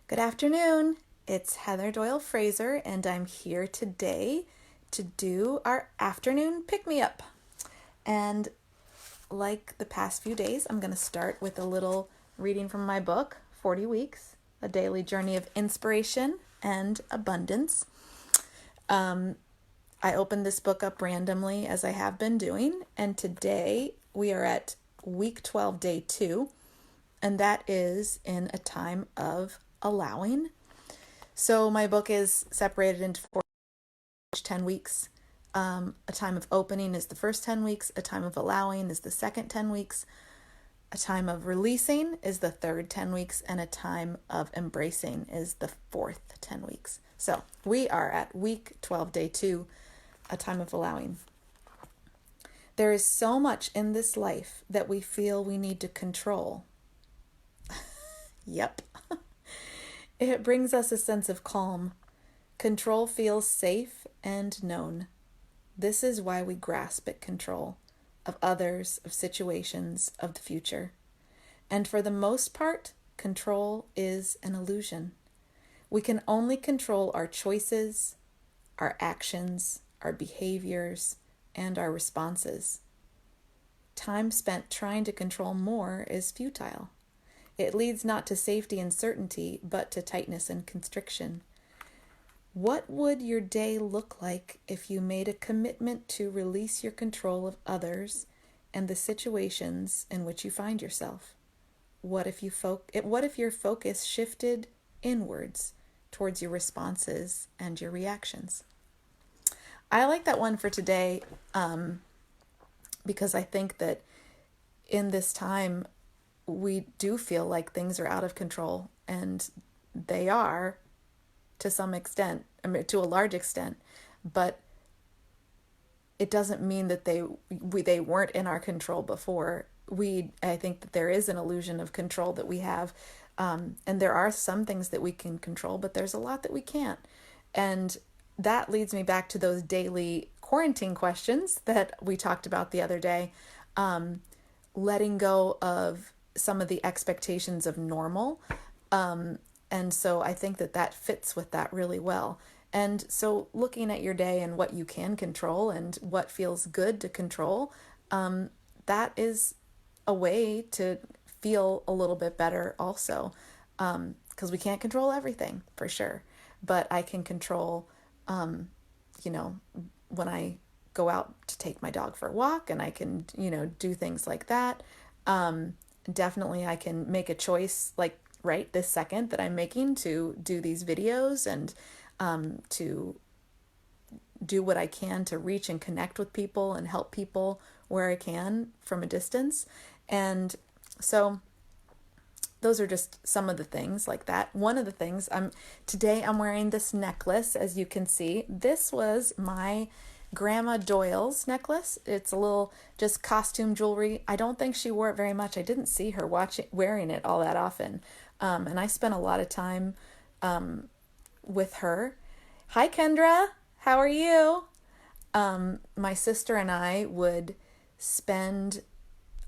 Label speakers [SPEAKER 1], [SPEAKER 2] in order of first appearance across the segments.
[SPEAKER 1] Good afternoon. It's Heather Doyle Fraser, and I'm here today to do our afternoon pick me up. And like the past few days, I'm going to start with a little reading from my book, 40 Weeks, A Daily Journey of Inspiration and Abundance. I opened this book up randomly as I have been doing, and today we are at week 12, day 2, and that is in a time of allowing. So my book is separated into 10 weeks. A time of opening is the first 10 weeks. A time of allowing is the second 10 weeks. A time of releasing is the third 10 weeks. And a time of embracing is the fourth 10 weeks. So we are at week 12, day 2, a time of allowing. There is so much in this life that we feel we need to control. Yep. It brings us a sense of calm. Control feels safe and known. This is why we grasp at control of others, of situations, of the future. And for the most part, control is an illusion. We can only control our choices, our actions, our behaviors, and our responses. Time spent trying to control more is futile. It leads not to safety and certainty, but to tightness and constriction. What would your day look like if you made a commitment to release your control of others and the situations in which you find yourself? What if your focus shifted inwards towards your responses and your reactions? I like that one for today because I think that in this time, we do feel like things are out of control, and they are to some extent, to a large extent, but it doesn't mean that they weren't in our control before. I think that there is an illusion of control that we have, and there are some things that we can control, but there's a lot that we can't. And that leads me back to those daily quarantine questions that we talked about the other day, letting go of some of the expectations of normal. And so I think that fits with that really well. And so looking at your day and what you can control and what feels good to control, that is a way to feel a little bit better also. Because we can't control everything, for sure. But I can control, when I go out to take my dog for a walk, and I can, do things like that. Definitely I can make a choice like right this second that I'm making to do these videos and to do what I can to reach and connect with people and help people where I can from a distance. And so those are just some of the things like that. One of the things today I'm wearing this necklace, as you can see. This was my Grandma Doyle's necklace. It's a little just costume jewelry. I don't think she wore it very much. I didn't see her wearing it all that often. And I spent a lot of time with her. Hi, Kendra. How are you? My sister and I would spend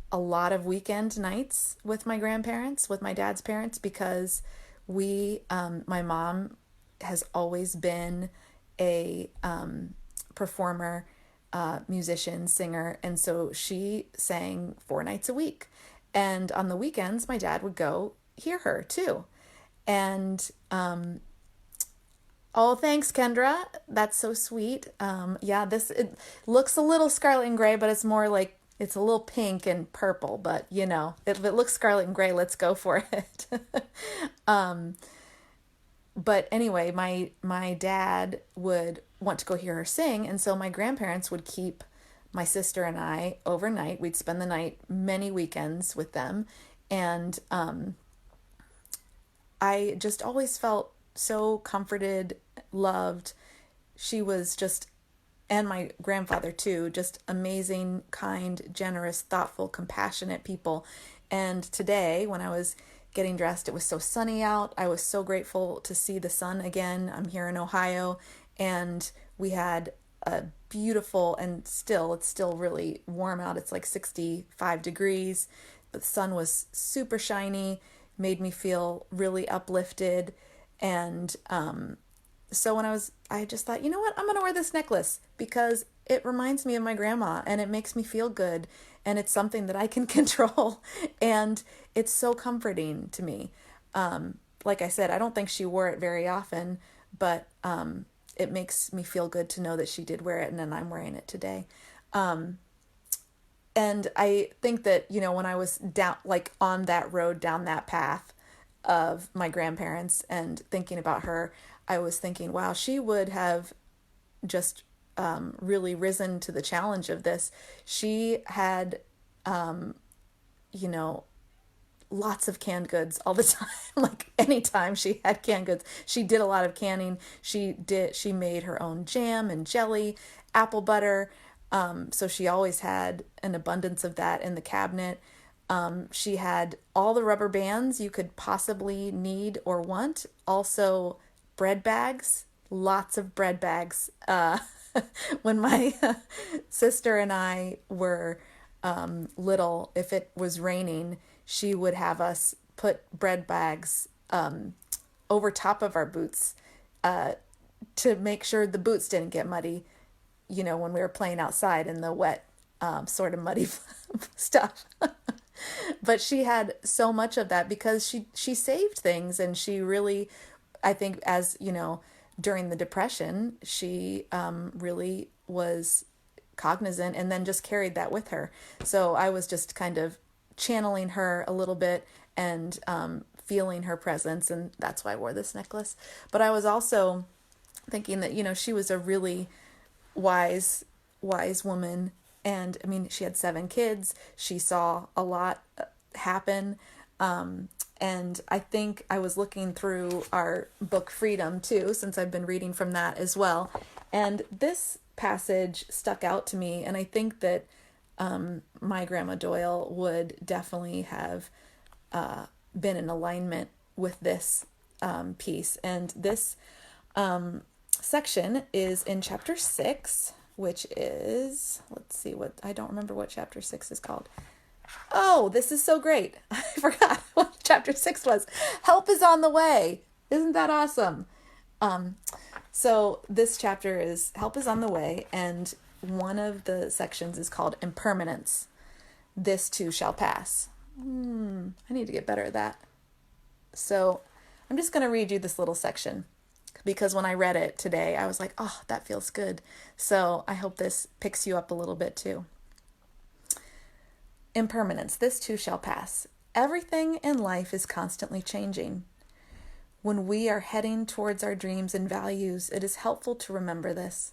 [SPEAKER 1] a lot of weekend nights with my grandparents, with my dad's parents, because my mom has always been a performer, musician, singer, and so she sang 4 nights a week. And on the weekends, my dad would go hear her too. And oh, thanks, Kendra. That's so sweet. It looks a little scarlet and gray, but it's more like it's a little pink and purple. But if it looks scarlet and gray, let's go for it. But anyway, my dad would want to go hear her sing, and so my grandparents would keep my sister and I overnight. We'd spend the night many weekends with them, and I just always felt so comforted, loved. She was just, and my grandfather too, just amazing, kind, generous, thoughtful, compassionate people. And today, when I was getting dressed, it was so sunny out. I was so grateful to see the sun again. I'm here in Ohio, and we had a beautiful, and it's still really warm out. It's like 65 degrees, but the sun was super shiny, made me feel really uplifted. And so when I just thought, you know what, I'm going to wear this necklace because it reminds me of my grandma and it makes me feel good and it's something that I can control and it's so comforting to me. Like I said, I don't think she wore it very often, but it makes me feel good to know that she did wear it and then I'm wearing it today. And I think that, when I was down, like on that road, down that path of my grandparents and thinking about her, I was thinking, wow, she would have just really risen to the challenge of this. She had, you know, lots of canned goods all the time. Like anytime she had canned goods, she did a lot of canning. She made her own jam and jelly, apple butter. So she always had an abundance of that in the cabinet. She had all the rubber bands you could possibly need or want. Also, bread bags, lots of bread bags. When my sister and I were little, if it was raining, she would have us put bread bags over top of our boots to make sure the boots didn't get muddy, when we were playing outside in the wet, sort of muddy stuff. But she had so much of that because she saved things, and she really, I think, as during the Depression, she really was cognizant and then just carried that with her. So I was just kind of channeling her a little bit and feeling her presence, and that's why I wore this necklace. But I was also thinking that she was a really wise woman, and I mean, she had 7 kids. She saw a lot happen. And I think I was looking through our book Freedom too, since I've been reading from that as well. And this passage stuck out to me. And I think that my Grandma Doyle would definitely have been in alignment with this piece. And this section is in chapter 6, which is, I don't remember what chapter 6 is called. Oh, this is so great. I forgot what chapter 6 was. Help is on the way. Isn't that awesome? So this chapter is Help is on the way, and one of the sections is called Impermanence. This too shall pass. I need to get better at that. So I'm just going to read you this little section because when I read it today, I was like, oh, that feels good. So I hope this picks you up a little bit too. Impermanence, this too shall pass. Everything in life is constantly changing. When we are heading towards our dreams and values, it is helpful to remember this.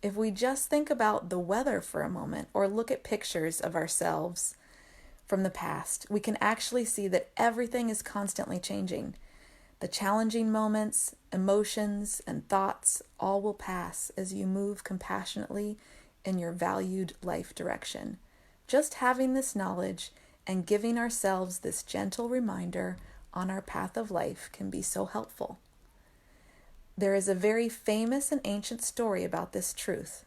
[SPEAKER 1] If we just think about the weather for a moment or look at pictures of ourselves from the past, we can actually see that everything is constantly changing. The challenging moments, emotions, and thoughts all will pass as you move compassionately in your valued life direction. Just having this knowledge and giving ourselves this gentle reminder on our path of life can be so helpful. There is a very famous and ancient story about this truth.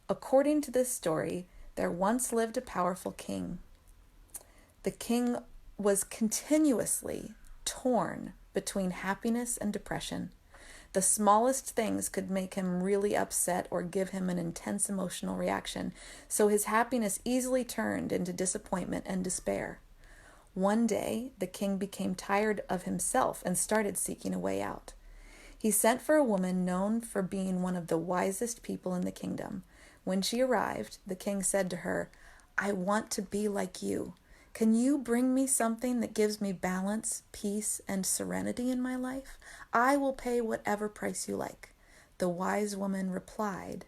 [SPEAKER 1] According to this story, there once lived a powerful king. The king was continuously torn between happiness and depression. The smallest things could make him really upset or give him an intense emotional reaction, so his happiness easily turned into disappointment and despair. One day, the king became tired of himself and started seeking a way out. He sent for a woman known for being one of the wisest people in the kingdom. When she arrived, the king said to her, "I want to be like you. Can you bring me something that gives me balance, peace, and serenity in my life? I will pay whatever price you like." The wise woman replied,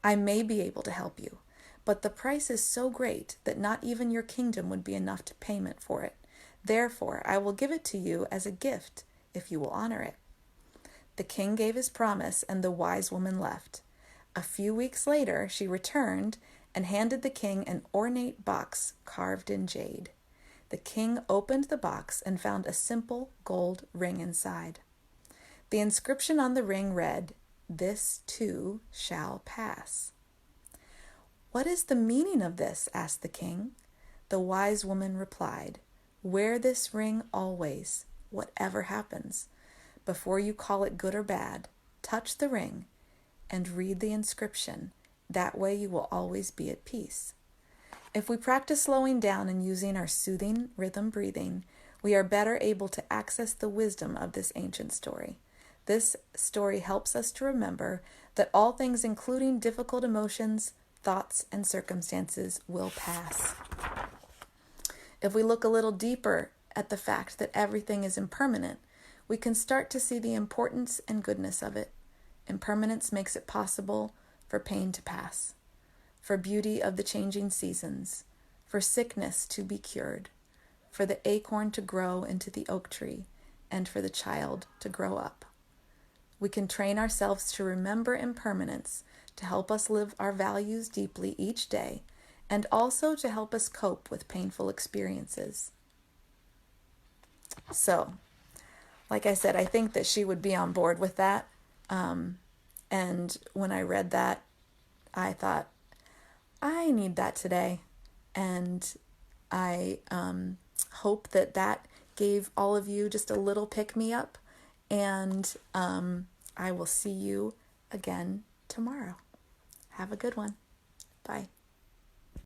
[SPEAKER 1] "I may be able to help you, but the price is so great that not even your kingdom would be enough to payment for it. Therefore, I will give it to you as a gift if you will honor it." The king gave his promise, and the wise woman left. A few weeks later, she returned and handed the king an ornate box carved in jade. The king opened the box and found a simple gold ring inside. The inscription on the ring read, "This too shall pass." "What is the meaning of this?" asked the king. The wise woman replied, Wear this ring always, whatever happens. Before you call it good or bad, touch the ring and read the inscription. That way you will always be at peace. If we practice slowing down and using our soothing rhythm breathing, we are better able to access the wisdom of this ancient story. This story helps us to remember that all things, including difficult emotions, thoughts, and circumstances, will pass. If we look a little deeper at the fact that everything is impermanent, we can start to see the importance and goodness of it. Impermanence makes it possible for pain to pass, for beauty of the changing seasons, for sickness to be cured, for the acorn to grow into the oak tree, and for the child to grow up. We can train ourselves to remember impermanence to help us live our values deeply each day, and also to help us cope with painful experiences. So, like I said, I think that she would be on board with that. And when I read that, I thought, I need that today. And I hope that that gave all of you just a little pick-me-up. And I will see you again tomorrow. Have a good one. Bye.